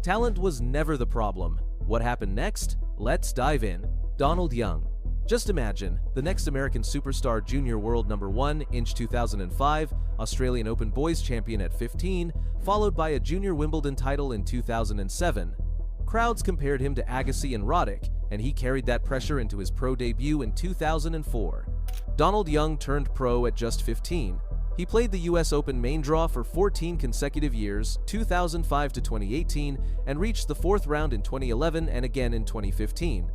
Talent was never the problem. What happened next? Let's dive in. Donald Young. Just imagine, the next American superstar, junior world number 1, Inch 2005, Australian Open boys champion at 15, followed by a junior Wimbledon title in 2007. Crowds compared him to Agassi and Roddick, and he carried that pressure into his pro debut in 2004. Donald Young turned pro at just 15. He played the US Open main draw for 14 consecutive years, 2005 to 2018, and reached the 4th round in 2011 and again in 2015.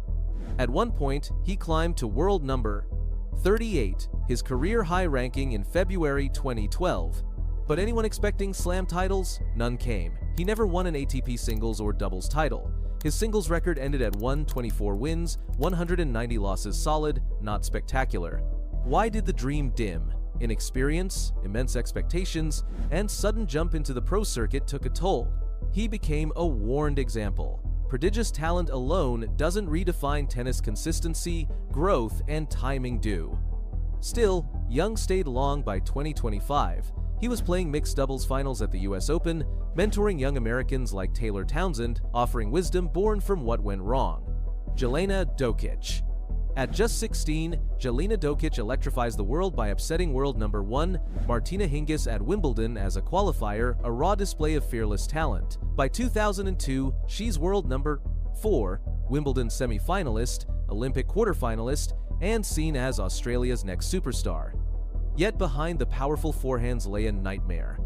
At one point, he climbed to world number 38, his career-high ranking in February 2012. But anyone expecting slam titles? None came. He never won an ATP singles or doubles title. His singles record ended at 124 wins, 190 losses solid, not spectacular. Why did the dream dim? Inexperience, immense expectations, and sudden jump into the pro circuit took a toll. He became a warned example. Prodigious talent alone doesn't redefine tennis consistency, growth, and timing do. Still, Young stayed long by 2025. He was playing mixed doubles finals at the US Open, mentoring young Americans like Taylor Townsend, offering wisdom born from what went wrong. Jelena Dokic. At just 16, Jelena Dokic electrifies the world by upsetting world number 1, Martina Hingis at Wimbledon as a qualifier, a raw display of fearless talent. By 2002, she's world number 4, Wimbledon semi-finalist, Olympic quarterfinalist, and seen as Australia's next superstar. Yet behind the powerful forehands lay a nightmare.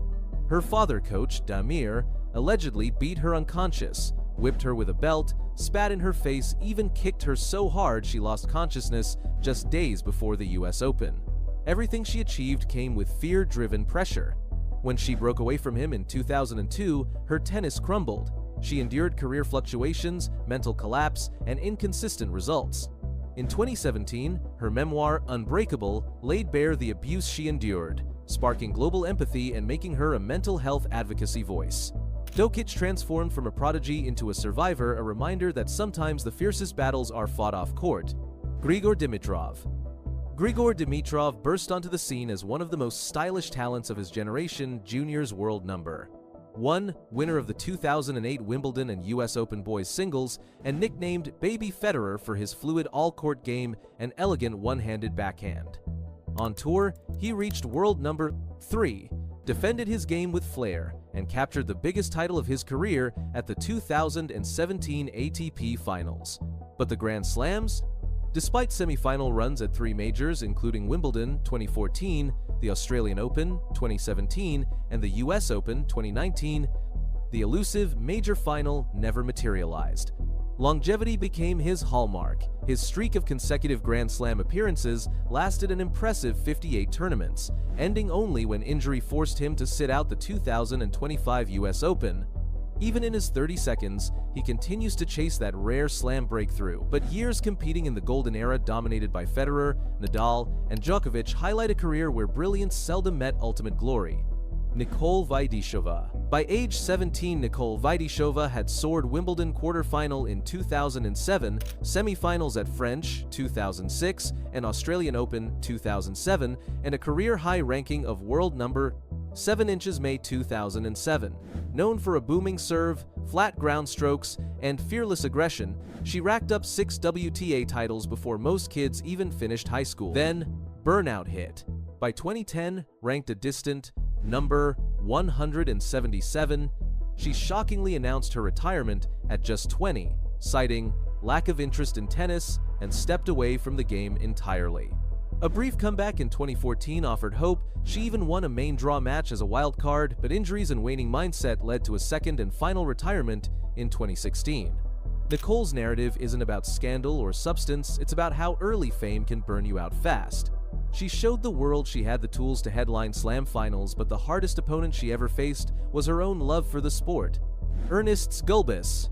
Her father coach, Damir, allegedly beat her unconscious, whipped her with a belt, spat in her face, even kicked her so hard she lost consciousness just days before the US Open. Everything she achieved came with fear-driven pressure. When she broke away from him in 2002, her tennis crumbled. She endured career fluctuations, mental collapse, and inconsistent results. In 2017, her memoir, Unbreakable, laid bare the abuse she endured, sparking global empathy and making her a mental health advocacy voice. Dokic transformed from a prodigy into a survivor, a reminder that sometimes the fiercest battles are fought off-court. Grigor Dimitrov. Grigor Dimitrov burst onto the scene as one of the most stylish talents of his generation, juniors world number 1, winner of the 2008 Wimbledon and US Open boys singles, and nicknamed Baby Federer for his fluid all-court game and elegant one-handed backhand. On tour, he reached world number 3, defended his game with flair, and captured the biggest title of his career at the 2017 ATP Finals. But the Grand Slams? Despite semi-final runs at 3 majors including Wimbledon 2014, the Australian Open 2017, and the US Open 2019, the elusive major final never materialized. Longevity became his hallmark. His streak of consecutive Grand Slam appearances lasted an impressive 58 tournaments, ending only when injury forced him to sit out the 2025 US Open. Even in his 30 seconds, he continues to chase that rare slam breakthrough, but years competing in the golden era dominated by Federer, Nadal, and Djokovic highlight a career where brilliance seldom met ultimate glory. Nicole Vaidisova. By age 17, Nicole Vaidisova had soared Wimbledon quarterfinal in 2007, semi-finals at French 2006, and Australian Open 2007, and a career-high ranking of world number 7 inches May 2007. Known for a booming serve, flat ground strokes, and fearless aggression, she racked up 6 WTA titles before most kids even finished high school. Then, burnout hit. By 2010, ranked a distant number 177, she shockingly announced her retirement at just 20, citing lack of interest in tennis and stepped away from the game entirely. A brief comeback in 2014 offered hope. She even won a main draw match as a wild card, but injuries and waning mindset led to a second and final retirement in 2016. Nicole's narrative isn't about scandal or substance, it's about how early fame can burn you out fast. She showed the world she had the tools to headline slam finals, but the hardest opponent she ever faced was her own love for the sport. Ernests Gulbis.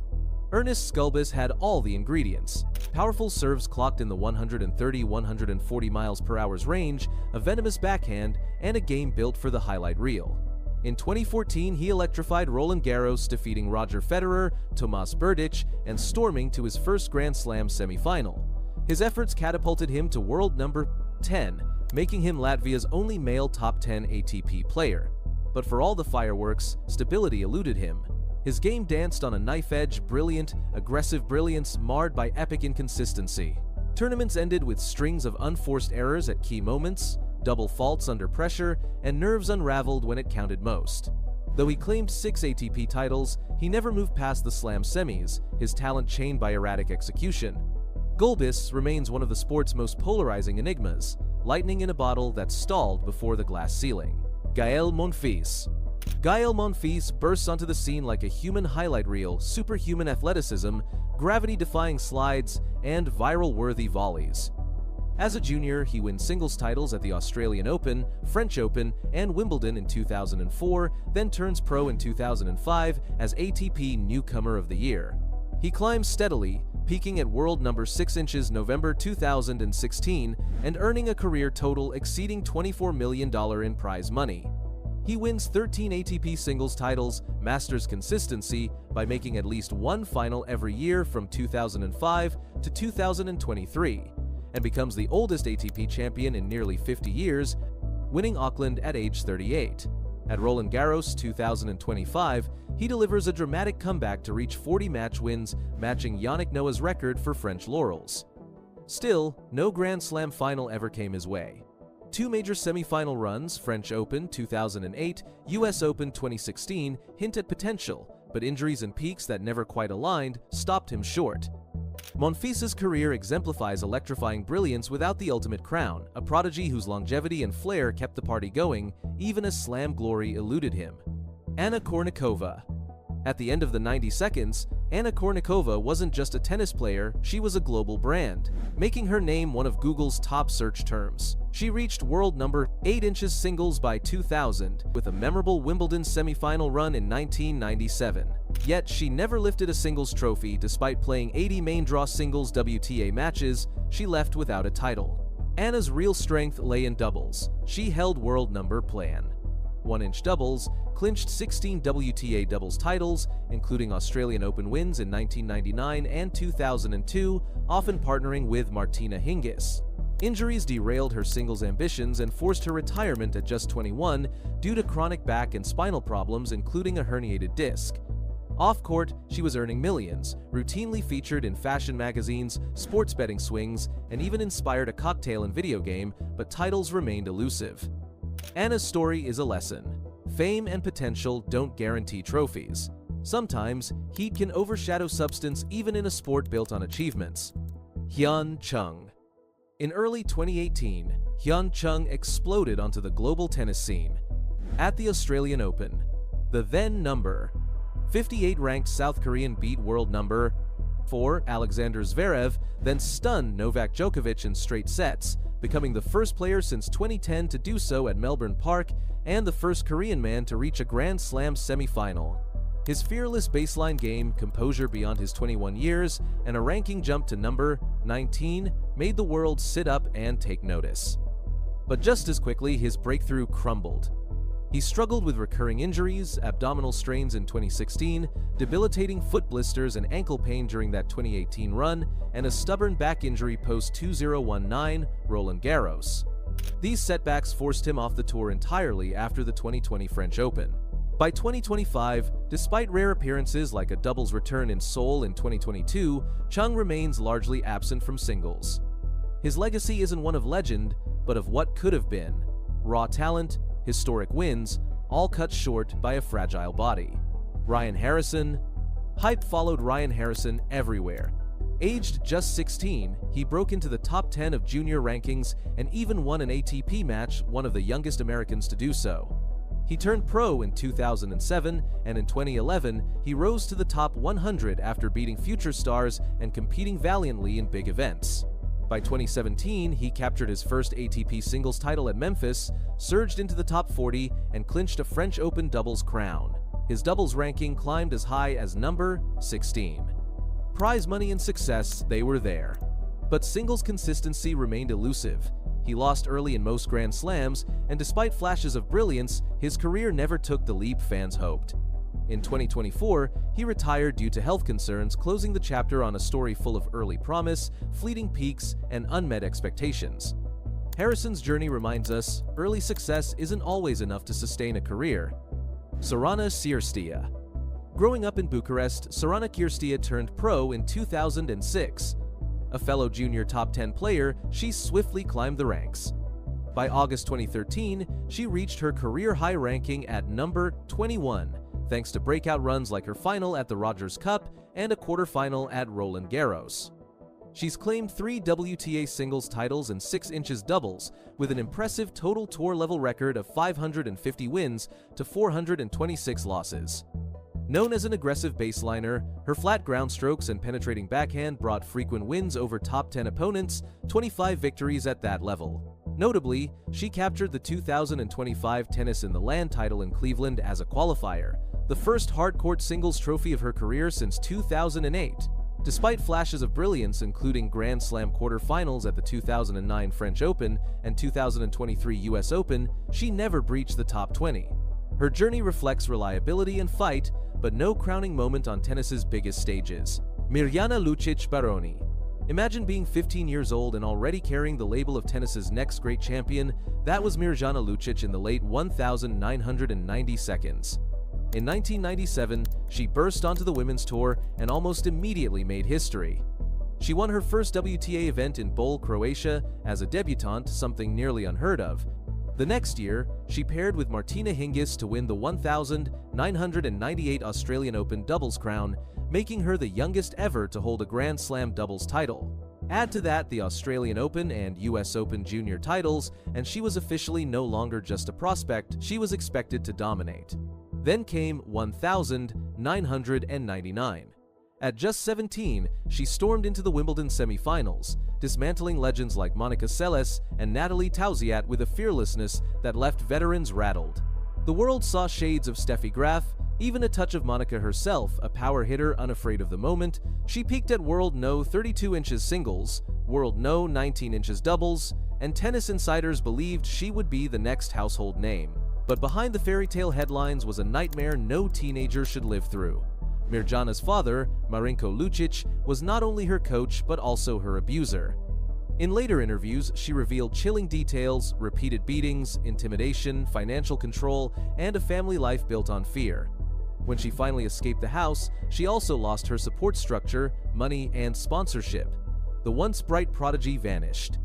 Ernests Gulbis had all the ingredients. Powerful serves clocked in the 130-140 miles per hour range, a venomous backhand, and a game built for the highlight reel. In 2014, he electrified Roland Garros, defeating Roger Federer, Tomas Berdych, and storming to his first Grand Slam semi-final. His efforts catapulted him to world number 10, making him Latvia's only male top 10 ATP player. But for all the fireworks, stability eluded him. His game danced on a knife-edge, brilliant, aggressive brilliance marred by epic inconsistency. Tournaments ended with strings of unforced errors at key moments, double faults under pressure, and nerves unraveled when it counted most. Though he claimed 6 ATP titles, he never moved past the slam semis, his talent chained by erratic execution. Gulbis remains one of the sport's most polarizing enigmas, lightning in a bottle that stalled before the glass ceiling. Gael Monfils. Gael Monfils bursts onto the scene like a human highlight reel, superhuman athleticism, gravity-defying slides, and viral-worthy volleys. As a junior, he wins singles titles at the Australian Open, French Open, and Wimbledon in 2004, then turns pro in 2005 as ATP Newcomer of the Year. He climbs steadily, peaking at world number 6 inches November 2016 and earning a career total exceeding $24 million in prize money. He wins 13 ATP singles titles, masters consistency by making at least one final every year from 2005 to 2023, and becomes the oldest ATP champion in nearly 50 years, winning Auckland at age 38. At Roland Garros 2025, he delivers a dramatic comeback to reach 40 match wins, matching Yannick Noah's record for French laurels. Still, no Grand Slam final ever came his way. 2 major semi-final runs, French Open 2008, US Open 2016, hint at potential, but injuries and peaks that never quite aligned stopped him short. Monfils' career exemplifies electrifying brilliance without the ultimate crown, a prodigy whose longevity and flair kept the party going, even as slam glory eluded him. Anna Kournikova. At the end of the 90 seconds, Anna Kournikova wasn't just a tennis player, she was a global brand, making her name one of Google's top search terms. She reached world number 8 inches singles by 2000, with a memorable Wimbledon semifinal run in 1997. Yet she never lifted a singles trophy despite playing 80 main draw singles WTA matches. She left without a title. Anna's real strength lay in doubles. She held world number plan. 1-inch doubles, clinched 16 WTA doubles titles, including Australian Open wins in 1999 and 2002, often partnering with Martina Hingis. Injuries derailed her singles ambitions and forced her retirement at just 21 due to chronic back and spinal problems, including a herniated disc. Off-court, she was earning millions, routinely featured in fashion magazines, sports betting swings, and even inspired a cocktail and video game, but titles remained elusive. Anna's story is a lesson. Fame and potential don't guarantee trophies. Sometimes, heat can overshadow substance even in a sport built on achievements. Hyeon Chung. In early 2018, Hyeon Chung exploded onto the global tennis scene. At the Australian Open, the then number 58 ranked South Korean beat world number 4 Alexander Zverev, then stunned Novak Djokovic in straight sets, becoming the first player since 2010 to do so at Melbourne Park and the first Korean man to reach a Grand Slam semi-final. His fearless baseline game, composure beyond his 21 years, and a ranking jump to number 19 made the world sit up and take notice. But just as quickly, his breakthrough crumbled. He struggled with recurring injuries, abdominal strains in 2016, debilitating foot blisters and ankle pain during that 2018 run, and a stubborn back injury post-2019 Roland Garros. These setbacks forced him off the tour entirely after the 2020 French Open. By 2025, despite rare appearances like a doubles return in Seoul in 2022, Chung remains largely absent from singles. His legacy isn't one of legend, but of what could have been. Raw talent, historic wins, all cut short by a fragile body. Ryan Harrison. Hype followed Ryan Harrison everywhere. Aged just 16, he broke into the top 10 of junior rankings and even won an ATP match, one of the youngest Americans to do so. He turned pro in 2007, and in 2011, he rose to the top 100 after beating future stars and competing valiantly in big events. By 2017, he captured his first ATP singles title at Memphis, surged into the top 40, and clinched a French Open doubles crown. His doubles ranking climbed as high as number 16. Prize money and success, they were there. But singles consistency remained elusive. He lost early in most Grand Slams, and despite flashes of brilliance, his career never took the leap fans hoped. In 2024, he retired due to health concerns, closing the chapter on a story full of early promise, fleeting peaks, and unmet expectations. Harrison's journey reminds us, early success isn't always enough to sustain a career. Sorana Cirstea. Growing up in Bucharest, Sorana Cirstea turned pro in 2006. A fellow junior top 10 player, she swiftly climbed the ranks. By August 2013, she reached her career-high ranking at number 21, thanks to breakout runs like her final at the Rogers Cup and a quarterfinal at Roland Garros. She's claimed 3 WTA singles titles and 6 inches doubles, with an impressive total tour-level record of 550 wins to 426 losses. Known as an aggressive baseliner, her flat ground strokes and penetrating backhand brought frequent wins over top 10 opponents, 25 victories at that level. Notably, she captured the 2025 Tennis in the Land title in Cleveland as a qualifier, the first hard-court singles trophy of her career since 2008. Despite flashes of brilliance including Grand Slam quarterfinals at the 2009 French Open and 2023 US Open, she never breached the top 20. Her journey reflects reliability and fight, but no crowning moment on tennis's biggest stages. Mirjana Lucic-Baroni. Imagine being 15 years old and already carrying the label of tennis's next great champion. That was Mirjana Lucic in the late 1990 seconds. In 1997, she burst onto the women's tour and almost immediately made history. She won her first WTA event in Bol, Croatia, as a debutante, something nearly unheard of. The next year, she paired with Martina Hingis to win the 1998 Australian Open doubles crown, making her the youngest ever to hold a Grand Slam doubles title. Add to that the Australian Open and US Open junior titles, and she was officially no longer just a prospect, she was expected to dominate. Then came 1999. At just 17, she stormed into the Wimbledon semifinals, dismantling legends like Monica Seles and Natalie Tauziat with a fearlessness that left veterans rattled. The world saw shades of Steffi Graf, even a touch of Monica herself, a power hitter unafraid of the moment. She peaked at World No. 32 inches singles, World No. 19 inches doubles, and tennis insiders believed she would be the next household name. But behind the fairy tale headlines was a nightmare no teenager should live through. Mirjana's father, Marinko Lucic, was not only her coach but also her abuser. In later interviews, she revealed chilling details, repeated beatings, intimidation, financial control, and a family life built on fear. When she finally escaped the house, she also lost her support structure, money, and sponsorship. The once bright Prodigy vanished.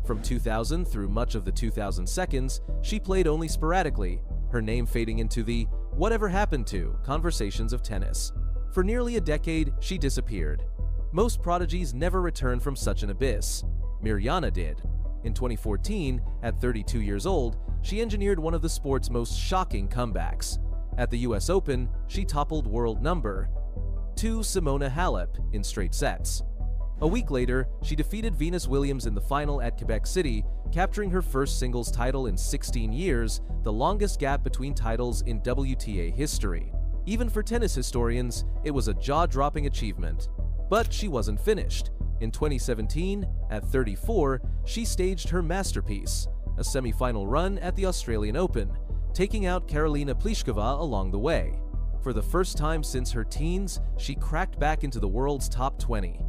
From 2000 through much of the 2010s, she played only sporadically, her name fading into the "whatever happened to" conversations of tennis. For nearly a decade, she disappeared. Most prodigies never return from such an abyss. Mirjana did. In 2014, at 32 years old, she engineered one of the sport's most shocking comebacks. At the US Open, she toppled world number 2 Simona Halep in straight sets. A week later, she defeated Venus Williams in the final at Quebec City, capturing her first singles title in 16 years, the longest gap between titles in WTA history. Even for tennis historians, it was a jaw-dropping achievement. But she wasn't finished. In 2017, at 34, she staged her masterpiece, a semi-final run at the Australian Open, taking out Karolina Pliskova along the way. For the first time since her teens, she cracked back into the world's top 20.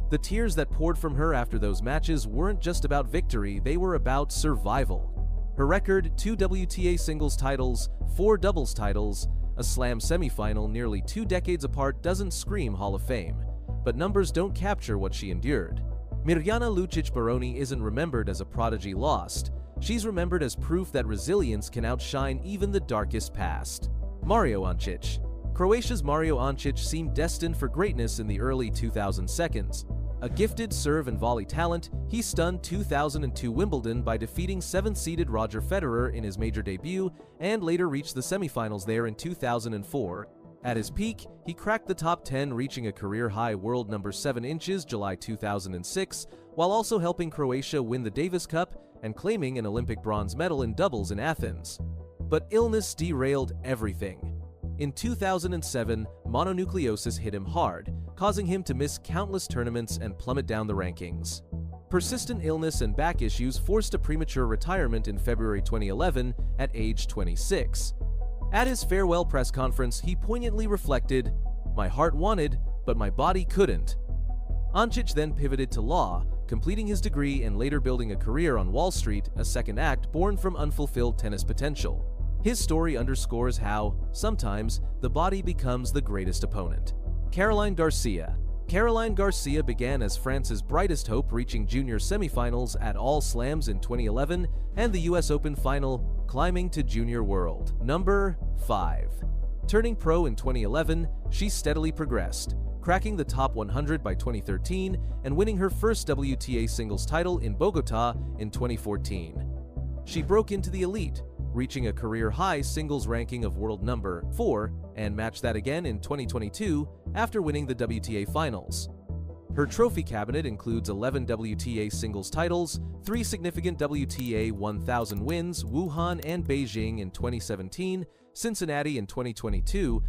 The tears that poured from her after those matches weren't just about victory, they were about survival. Her record, 2 WTA singles titles, 4 doubles titles, a slam semifinal nearly 2 decades apart doesn't scream Hall of Fame. But numbers don't capture what she endured. Mirjana Lucic-Baroni isn't remembered as a prodigy lost. She's remembered as proof that resilience can outshine even the darkest past. Mario Ancic. Croatia's Mario Ancic seemed destined for greatness in the early 2000 seconds. A gifted serve and volley talent, he stunned 2002 Wimbledon by defeating 7th-seeded Roger Federer in his major debut and later reached the semifinals there in 2004. At his peak, he cracked the top 10, reaching a career-high world number 7 inches July 2006, while also helping Croatia win the Davis Cup and claiming an Olympic bronze medal in doubles in Athens. But illness derailed everything. In 2007, mononucleosis hit him hard, causing him to miss countless tournaments and plummet down the rankings. Persistent illness and back issues forced a premature retirement in February 2011 at age 26. At his farewell press conference, he poignantly reflected, "My heart wanted, but my body couldn't." Ancic then pivoted to law, completing his degree and later building a career on Wall Street, a second act born from unfulfilled tennis potential. His story underscores how, sometimes, the body becomes the greatest opponent. Caroline Garcia. Caroline Garcia began as France's brightest hope, reaching junior semifinals at All Slams in 2011 and the US Open final, climbing to Junior World number 5. Turning pro in 2011, she steadily progressed, cracking the top 100 by 2013 and winning her first WTA singles title in Bogota in 2014. She broke into the elite, reaching a career-high singles ranking of world number 4, and matched that again in 2022 after winning the WTA finals. Her trophy cabinet includes 11 WTA singles titles, 3 significant WTA 1000 wins, Wuhan and Beijing in 2017, Cincinnati in 2022,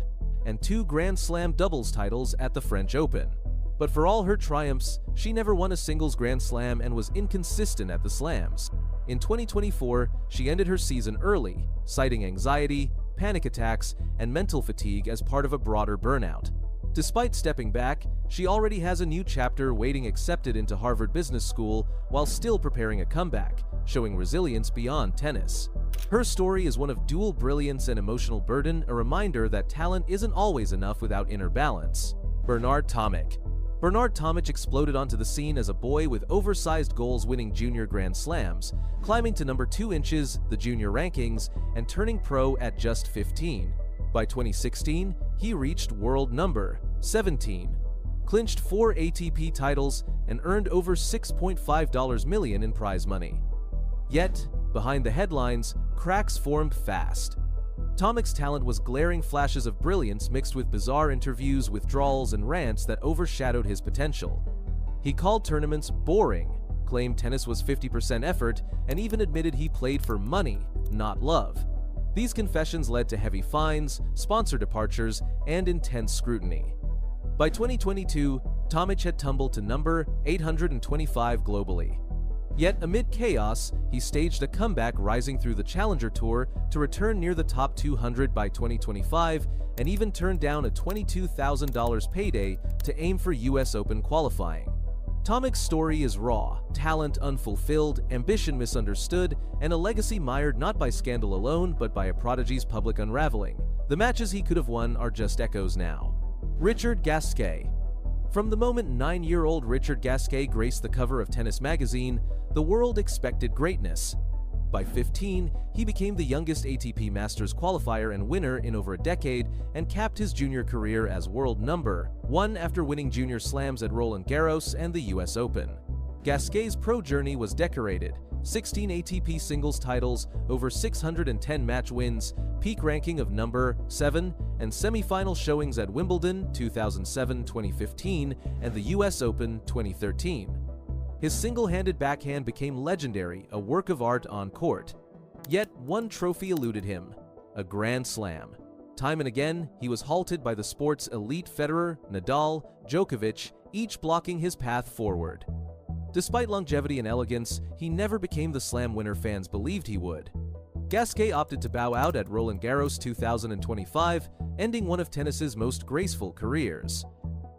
and 2 Grand Slam doubles titles at the French Open. But for all her triumphs, she never won a singles Grand Slam and was inconsistent at the slams. In 2024, she ended her season early, citing anxiety, panic attacks, and mental fatigue as part of a broader burnout. Despite stepping back, she already has a new chapter waiting, accepted into Harvard Business School while still preparing a comeback, showing resilience beyond tennis. Her story is one of dual brilliance and emotional burden, a reminder that talent isn't always enough without inner balance. Bernard Tomic. Bernard Tomic exploded onto the scene as a boy with oversized goals, winning junior Grand Slams, climbing to number 2 inches, the junior rankings, and turning pro at just 15. By 2016, he reached world number 17, clinched 4 ATP titles, and earned over $6.5 million in prize money. Yet, behind the headlines, cracks formed fast. Tomic's talent was glaring flashes of brilliance mixed with bizarre interviews, withdrawals, and rants that overshadowed his potential. He called tournaments boring, claimed tennis was 50% effort, and even admitted he played for money, not love. These confessions led to heavy fines, sponsor departures, and intense scrutiny. By 2022, Tomic had tumbled to number 825 globally. Yet amid chaos, he staged a comeback, rising through the Challenger Tour to return near the top 200 by 2025, and even turned down a $22,000 payday to aim for US Open qualifying. Tomic's story is raw, talent unfulfilled, ambition misunderstood, and a legacy mired not by scandal alone but by a prodigy's public unraveling. The matches he could have won are just echoes now. Richard Gasquet. From the moment 9-year-old Richard Gasquet graced the cover of Tennis magazine, the world expected greatness. By 15, he became the youngest ATP Masters qualifier and winner in over a decade, and capped his junior career as world number 1 after winning junior slams at Roland Garros and the US Open. Gasquet's pro journey was decorated: 16 ATP singles titles, over 610 match wins, peak ranking of number 7, and semi-final showings at Wimbledon 2007, 2015, and the US Open 2013. His single-handed backhand became legendary, a work of art on court. Yet one trophy eluded him: a Grand Slam. Time and again, he was halted by the sport's elite: Federer, Nadal, Djokovic, each blocking his path forward. Despite longevity and elegance, he never became the slam winner fans believed he would. Gasquet opted to bow out at Roland Garros 2025, ending one of tennis's most graceful careers.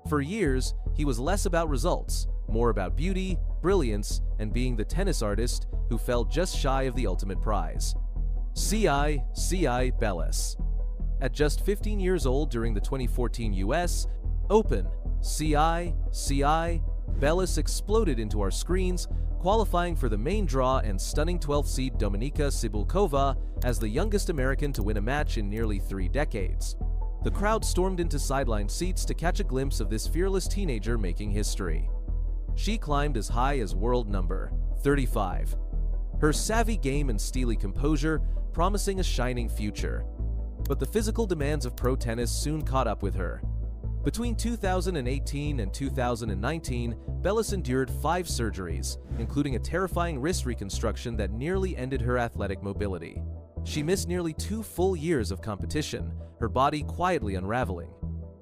For years, he was less about results, more about beauty, brilliance, and being the tennis artist who fell just shy of the ultimate prize. CiCi Bellis. At just 15 years old during the 2014 US Open, CiCi Bellis exploded into our screens, qualifying for the main draw and stunning 12th seed Dominika Cibulkova as the youngest American to win a match in nearly 3 decades. The crowd stormed into sideline seats to catch a glimpse of this fearless teenager making history. She climbed as high as world number 35. Her savvy game and steely composure promising a shining future. But the physical demands of pro tennis soon caught up with her. Between 2018 and 2019, Bellis endured 5 surgeries, including a terrifying wrist reconstruction that nearly ended her athletic mobility. She missed nearly 2 full years of competition, her body quietly unraveling.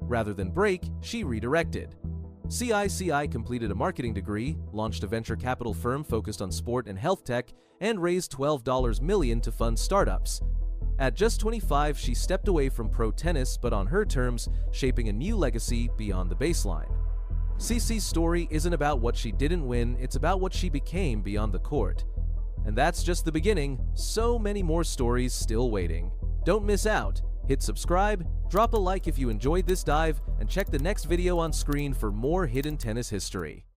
Rather than break, she redirected. CiCi completed a marketing degree, launched a venture capital firm focused on sport and health tech, and raised $12 million to fund startups. At just 25, she stepped away from pro tennis, but on her terms, shaping a new legacy beyond the baseline. CiCi's story isn't about what she didn't win, it's about what she became beyond the court. And that's just the beginning, so many more stories still waiting. Don't miss out. Hit subscribe, drop a like if you enjoyed this dive, and check the next video on screen for more hidden tennis history.